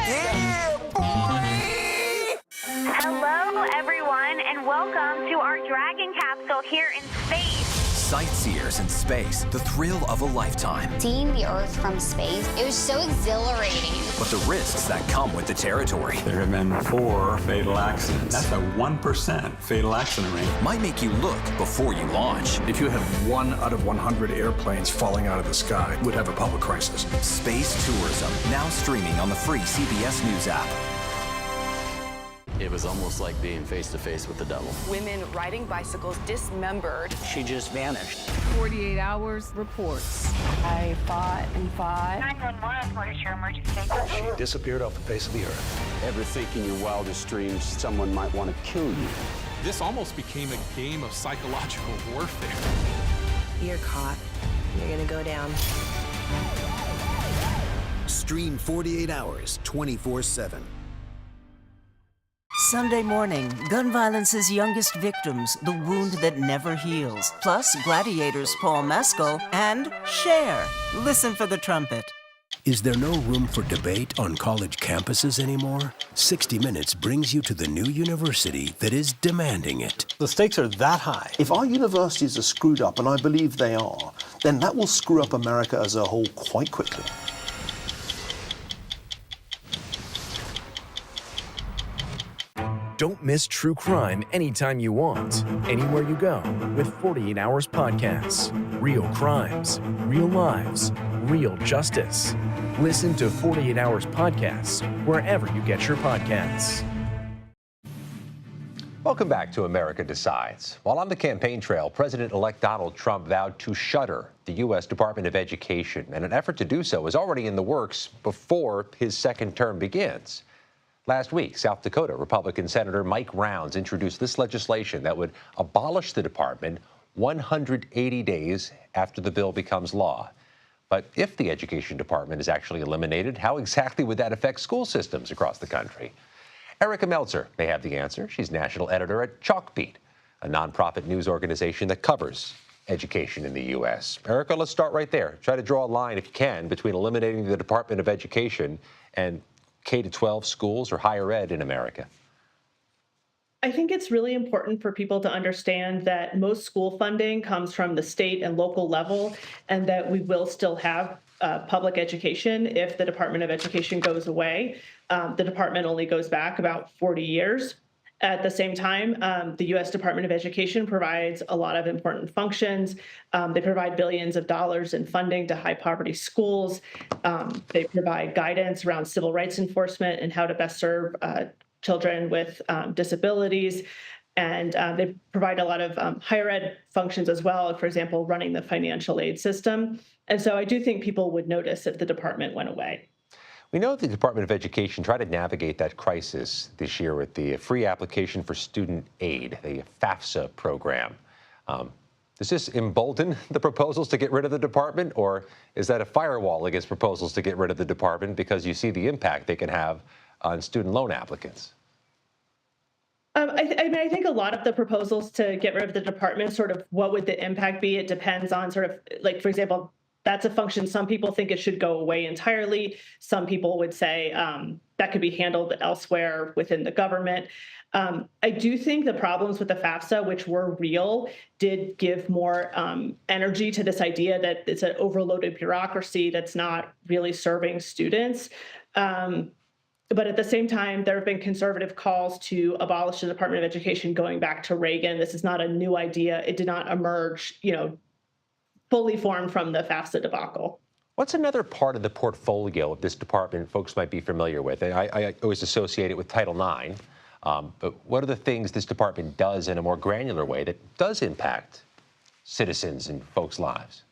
Yeah, boy! Hello, everyone, and welcome to our Dragon capsule here in space. Sightseers in space, the thrill of a lifetime. Seeing the Earth from space, it was so exhilarating. But the risks that come with the territory. There have been 4 fatal accidents. That's a 1% fatal accident rate. Might make you look before you launch. If you had 1 out of 100 airplanes falling out of the sky, we'd have a public crisis. Space tourism, now streaming on the free CBS News app. It was almost like being face-to-face with the devil. Women riding bicycles dismembered. She just vanished. 48 hours reports. I fought and fought. 911, what is your emergency? She disappeared off the face of the earth. Ever think in your wildest dreams someone might want to kill you? This almost became a game of psychological warfare. You're caught. You're gonna go down. Stream 48 hours, 24/7. Sunday morning, gun violence's youngest victims, the wound that never heals. Plus, Gladiator's Paul Mescal and Cher. Listen for the trumpet. Is there no room for debate on college campuses anymore? 60 Minutes brings you to the new university that is demanding it. The stakes are that high. If our universities are screwed up, and I believe they are, then that will screw up America as a whole quite quickly. Don't miss true crime anytime you want, anywhere you go, with 48 Hours Podcasts. Real crimes, real lives, real justice. Listen to 48 Hours Podcasts wherever you get your podcasts. Welcome back to America Decides. While on the campaign trail, President-elect Donald Trump vowed to shutter the U.S. Department of Education, and an effort to do so is already in the works before his second term begins. Last week, South Dakota Republican Senator Mike Rounds introduced this legislation that would abolish the department 180 days after the bill becomes law. But if the Education Department is actually eliminated, how exactly would that affect school systems across the country? Erica Meltzer may have the answer. She's national editor at Chalkbeat, a nonprofit news organization that covers education in the U.S. Erica, let's start right there. Try to draw a line, if you can, between eliminating the Department of Education and K-12 schools or higher ed in America. I think it's really important for people to understand that most school funding comes from the state and local level, and that we will still have public education if the Department of Education goes away. The department only goes back about 40 years. At the same time, the U.S. Department of Education provides a lot of important functions. They provide billions of dollars in funding to high-poverty schools. They provide guidance around civil rights enforcement and how to best serve children with disabilities. And they provide a lot of higher ed functions as well, for example, running the financial aid system. And so I do think people would notice if the department went away. We know the Department of Education tried to navigate that crisis this year with the free application for student aid, the FAFSA program. Does this embolden the proposals to get rid of the department, or is that a firewall against proposals to get rid of the department because you see the impact they can have on student loan applicants? I think a lot of the proposals to get rid of the department, sort of what would the impact be? It depends on sort of, like, for example, that's a function some people think it should go away entirely. Some people would say that could be handled elsewhere within the government. I do think the problems with the FAFSA, which were real, did give more energy to this idea that it's an overloaded bureaucracy that's not really serving students. But at the same time, there have been conservative calls to abolish the Department of Education going back to Reagan. This is not a new idea. It did not emerge, fully formed from the FAFSA debacle. What's another part of the portfolio of this department folks might be familiar with? I always associate it with Title IX, but what are the things this department does in a more granular way that does impact citizens and folks' lives?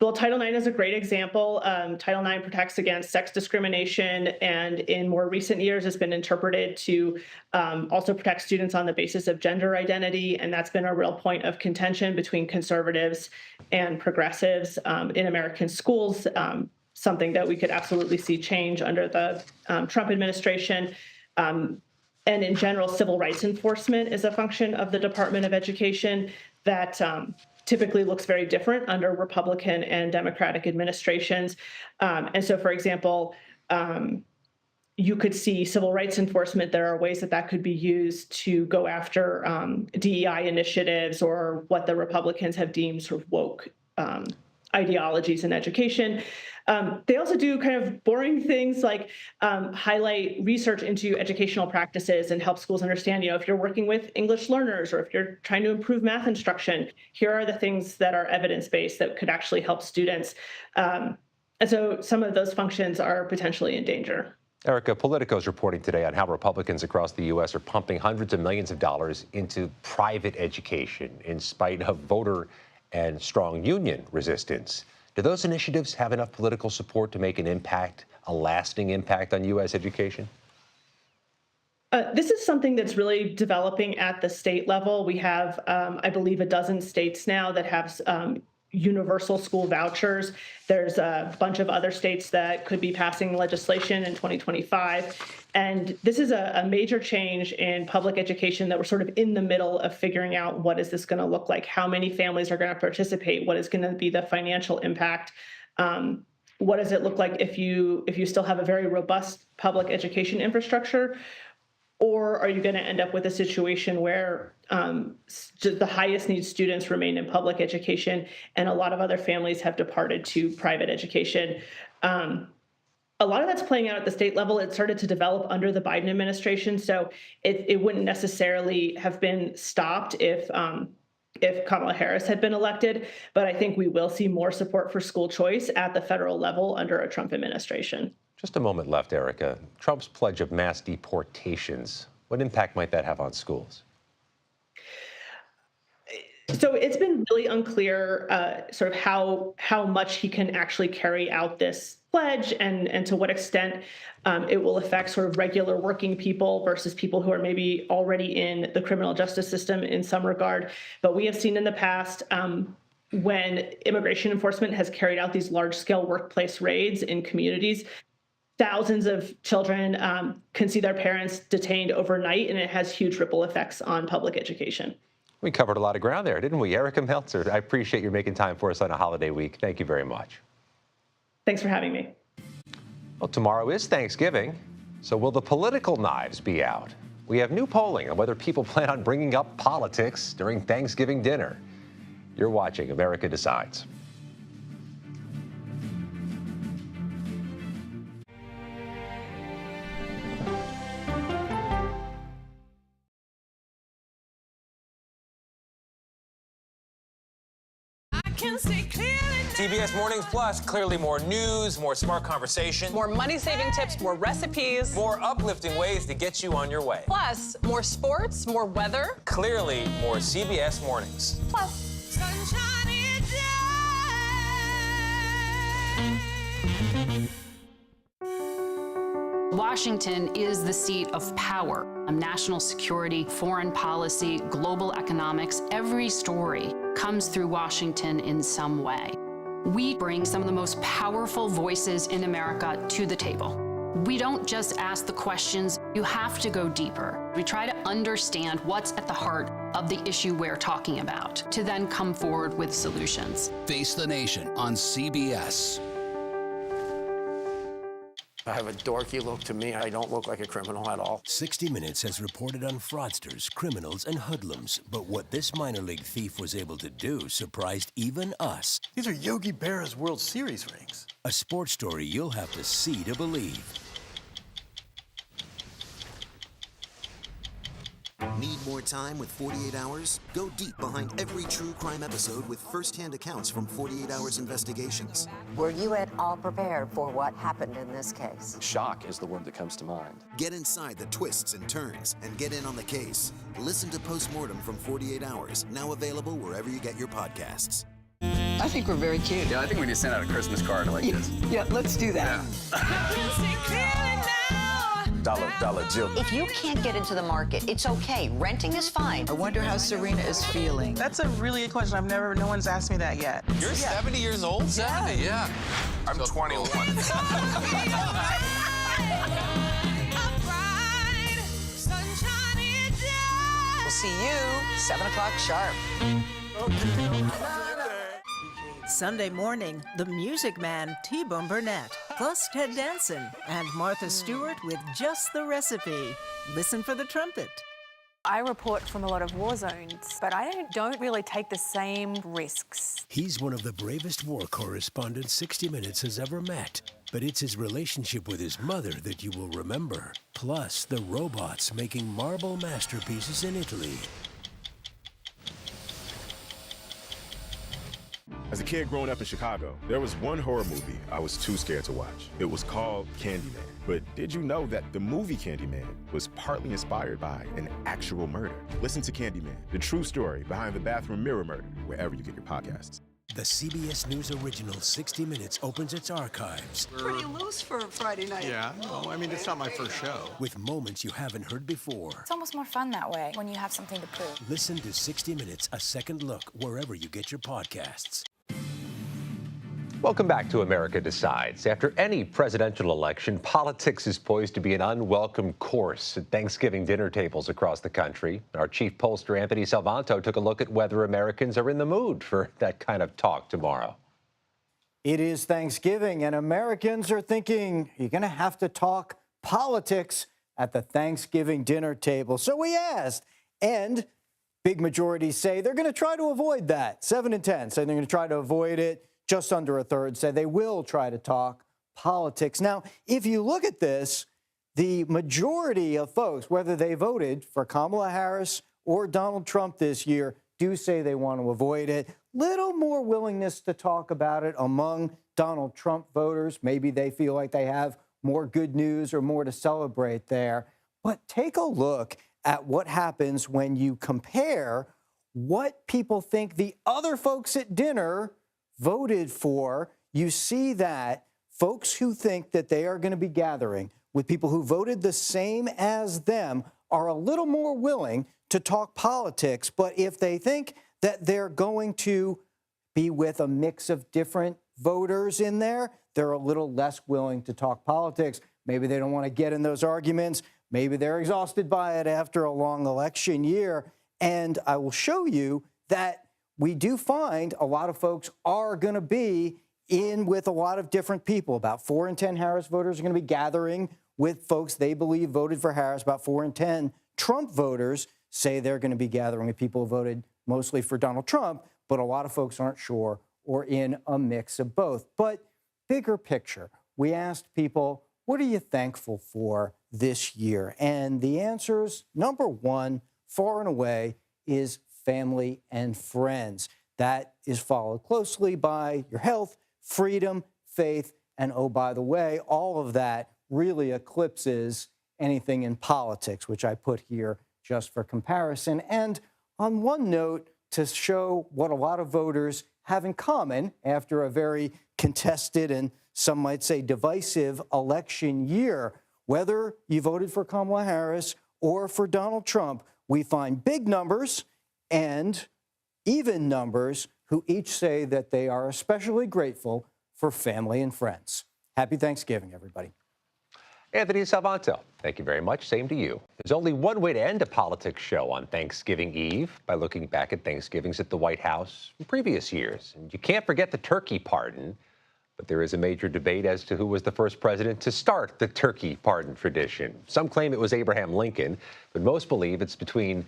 Well, Title IX is a great example. Title IX protects against sex discrimination, and in more recent years, it's been interpreted to also protect students on the basis of gender identity, and that's been a real point of contention between conservatives and progressives in American schools, something that we could absolutely see change under the Trump administration. And in general, civil rights enforcement is a function of the Department of Education that typically looks very different under Republican and Democratic administrations. And so, for example, you could see civil rights enforcement. There are ways that could be used to go after DEI initiatives or what the Republicans have deemed sort of woke ideologies in education. They also do kind of boring things like highlight research into educational practices and help schools understand, if you're working with English learners or if you're trying to improve math instruction, here are the things that are evidence-based that could actually help students. And so some of those functions are potentially in danger. Erica, Politico is reporting today on how Republicans across the U.S. are pumping hundreds of millions of dollars into private education in spite of voter and strong union resistance. Do those initiatives have enough political support to make an impact, a lasting impact on U.S. education? This is something that's really developing at the state level. We have, I believe, a dozen states now that have universal school vouchers. There's a bunch of other states that could be passing legislation in 2025. And this is a major change in public education that we're sort of in the middle of figuring out what is this going to look like, how many families are going to participate, what is going to be the financial impact, what does it look like if you still have a very robust public education infrastructure, or are you going to end up with a situation where the highest need students remain in public education and a lot of other families have departed to private education? A lot of that's playing out at the state level. It started to develop under the Biden administration, so it wouldn't necessarily have been stopped if Kamala Harris had been elected. But I think we will see more support for school choice at the federal level under a Trump administration. Just a moment left, Erica. Trump's pledge of mass deportations, what impact might that have on schools? So it's been really unclear sort of how much he can actually carry out this pledge and to what extent it will affect sort of regular working people versus people who are maybe already in the criminal justice system in some regard. But we have seen in the past when immigration enforcement has carried out these large-scale workplace raids in communities, thousands of children can see their parents detained overnight, and it has huge ripple effects on public education. We covered a lot of ground there, didn't we? Erica Meltzer, I appreciate you making time for us on a holiday week. Thank you very much. Thanks for having me. Well, tomorrow is Thanksgiving, so will the political knives be out? We have new polling on whether people plan on bringing up politics during Thanksgiving dinner. You're watching America Decides. CBS Mornings Plus, clearly more news, more smart conversation. More money-saving tips, more recipes. More uplifting ways to get you on your way. Plus, more sports, more weather. Clearly, more CBS Mornings. Plus, sunshine day. Washington is the seat of power. National security, foreign policy, global economics, every story comes through Washington in some way. We bring some of the most powerful voices in America to the table. We don't just ask the questions, you have to go deeper. We try to understand what's at the heart of the issue we're talking about, to then come forward with solutions. Face the Nation on CBS. I have a dorky look to me. I don't look like a criminal at all. 60 Minutes has reported on fraudsters, criminals, and hoodlums, but what this minor league thief was able to do surprised even us. These are Yogi Berra's World Series rings. A sports story you'll have to see to believe. Need more time with 48 Hours? Go deep behind every true crime episode with first-hand accounts from 48 Hours Investigations. Were you at all prepared for what happened in this case? Shock is the word that comes to mind. Get inside the twists and turns and get in on the case. Listen to Postmortem from 48 Hours, now available wherever you get your podcasts. I think we're very cute. Yeah, I think we need to send out a Christmas card like this. Yeah, let's do that. Dollar Jill. If you can't get into the market, it's okay. Renting is fine. I wonder how Serena is feeling. That's a really good question. No one's asked me that yet. You're 70 years old? 70, yeah. I'm 21. We'll see you 7 o'clock sharp. Sunday morning, the Music Man, T-Bone Burnett, plus Ted Danson, and Martha Stewart with Just the Recipe. Listen for the trumpet. I report from a lot of war zones, but I don't really take the same risks. He's one of the bravest war correspondents 60 Minutes has ever met. But it's his relationship with his mother that you will remember. Plus, the robots making marble masterpieces in Italy. As a kid growing up in Chicago, there was one horror movie I was too scared to watch. It was called Candyman. But did you know that the movie Candyman was partly inspired by an actual murder? Listen to Candyman, the true story behind the bathroom mirror murder, wherever you get your podcasts. The CBS News original 60 Minutes opens its archives. Pretty loose for a Friday night. Yeah, well, I mean, it's not my first show. With moments you haven't heard before. It's almost more fun that way when you have something to prove. Listen to 60 Minutes, a second look, wherever you get your podcasts. Welcome back to America Decides. After any presidential election, politics is poised to be an unwelcome course at Thanksgiving dinner tables across the country. Our chief pollster, Anthony Salvanto, took a look at whether Americans are in the mood for that kind of talk tomorrow. It is Thanksgiving, and Americans are thinking you're going to have to talk politics at the Thanksgiving dinner table. So we asked, and big majorities say they're going to try to avoid that. 7 in 10 say they're going to try to avoid it. Just under a third say they will try to talk politics. Now, if you look at this, the majority of folks, whether they voted for Kamala Harris or Donald Trump this year, do say they want to avoid it. Little more willingness to talk about it among Donald Trump voters. Maybe they feel like they have more good news or more to celebrate there. But take a look at what happens when you compare what people think the other folks at dinner voted for. You see that folks who think that they are going to be gathering with people who voted the same as them are a little more willing to talk politics. But if they think that they're going to be with a mix of different voters in there, they're a little less willing to talk politics. Maybe they don't want to get in those arguments. Maybe they're exhausted by it after a long election year. And I will show you that we do find a lot of folks are going to be in with a lot of different people. About 4 in 10 Harris voters are going to be gathering with folks they believe voted for Harris. About 4 in 10 Trump voters say they're going to be gathering with people who voted mostly for Donald Trump, but a lot of folks aren't sure or in a mix of both. But bigger picture, we asked people, what are you thankful for this year? And the answers, number one, far and away, is family and friends. That is followed closely by your health, freedom, faith, and oh, by the way, all of that really eclipses anything in politics, which I put here just for comparison. And on one note, to show what a lot of voters have in common after a very contested and some might say divisive election year, whether you voted for Kamala Harris or for Donald Trump, we find big numbers and even numbers who each say that they are especially grateful for family and friends. Happy Thanksgiving, everybody. Anthony Salvanto, thank you very much. Same to you. There's only one way to end a politics show on Thanksgiving Eve, by looking back at Thanksgivings at the White House in previous years. And you can't forget the turkey pardon. But there is a major debate as to who was the first president to start the turkey pardon tradition. Some claim it was Abraham Lincoln, but most believe it's between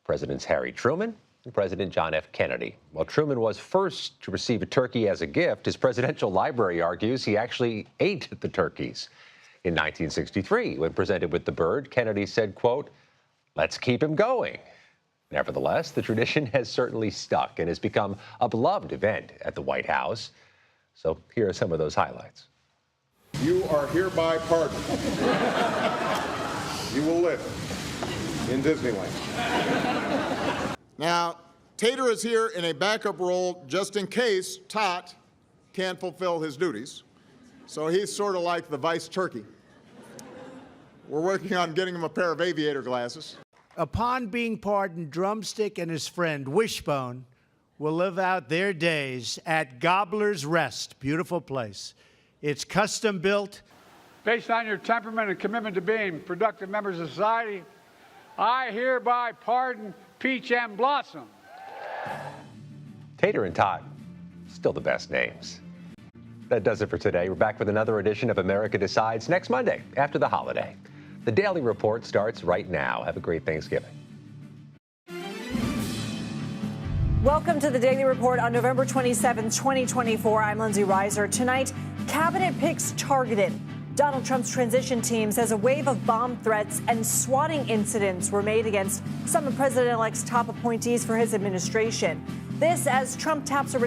Presidents Harry Truman and President John F. Kennedy. While Truman was first to receive a turkey as a gift, his presidential library argues he actually ate the turkeys. In 1963, when presented with the bird, Kennedy said, quote, "Let's keep him going." Nevertheless, the tradition has certainly stuck and has become a beloved event at the White House. So here are some of those highlights. You are hereby pardoned. You will live in Disneyland. Now, Tater is here in a backup role just in case Tot can't fulfill his duties. So he's sort of like the vice turkey. We're working on getting him a pair of aviator glasses. Upon being pardoned, Drumstick and his friend Wishbone will live out their days at Gobbler's Rest. Beautiful place. It's custom built. Based on your temperament and commitment to being productive members of society, I hereby pardon Peach and Blossom. Tater and Tot, still the best names. That does it for today. We're back with another edition of America Decides next Monday after the holiday. The Daily Report starts right now. Have a great Thanksgiving. Welcome to the Daily Report on November 27, 2024. I'm Lindsay Reiser. Tonight, cabinet picks targeted. Donald Trump's transition team says a wave of bomb threats and swatting incidents were made against some of President-elect's top appointees for his administration. This as Trump taps a